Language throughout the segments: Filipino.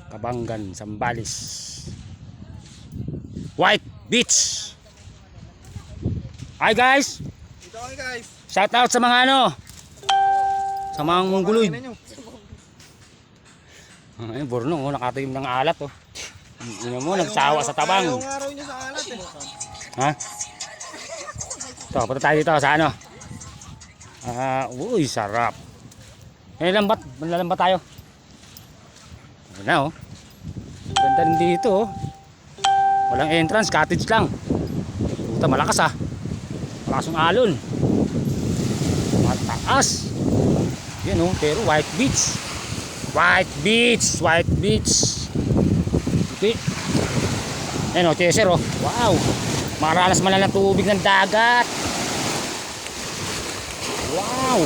Kabanggan, Zambales, White Beach. Hi guys. Dito kami guys. Shout out sa mga ano, sa mga mungguloy. Ayun, Bornong, oh, nakatayo ng alat, oh. Yun mo, nagsawa sa tabang. Yung araw niya sa alat eh. Ha? Ito, punta tayo dito sa ano. Uy, sarap. Lambat, manlalambat tayo. Ayun na, oh. Ganda rin dito, oh. Walang entrance, cottage lang. Puta, malakas ah. Malakas yung alon. Mataas. Yan, oh, pero White Beach. White Beach, White Beach. Okay. Ayan o, chaser o. Wow. Maralas man lang ng tubig ng dagat. Wow.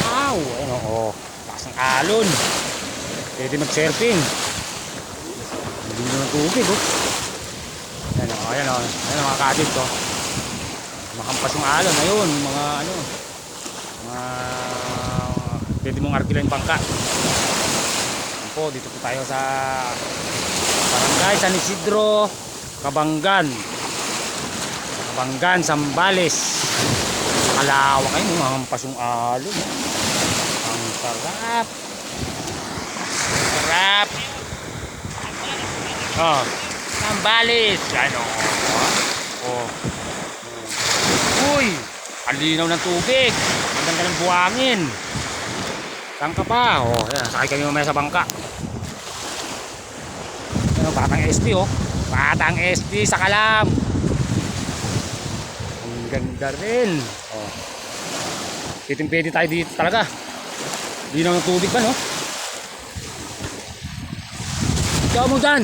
Wow. Ayan o. Lakas ng alon. Pwede mag-surfing. Hindi nyo ng tubig o. Ayan o, ayan o. Ayan o mga kadit o. Makampas yung alon. Ayun, mga ano. Mga pwede mong arkilan yung bangka. Dito po tayo sa Barangay San Isidro, Kabanggan, Zambales. Kalawak kayo, mahampas yung alon. Ang sarap. Sarap. Oh, Zambales. Ano? Oh. Uy, ang linaw ng tubig. Ang ganda ng buhangin. Saan ka pa? Oh, yan, sakay kami mamaya sa bangka. Ano, Batang SD oh. Batang SD sa Kalam. Ang ganda rin. Oh. Pwede tayo dito talaga. Linaw ng tubig ba no? Ikaw mo dyan.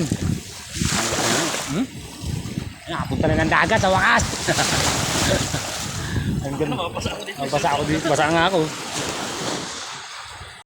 Nakapunta na ng dagat sa wakas. Ang ganda. Basa ako dito. Basa nga ako.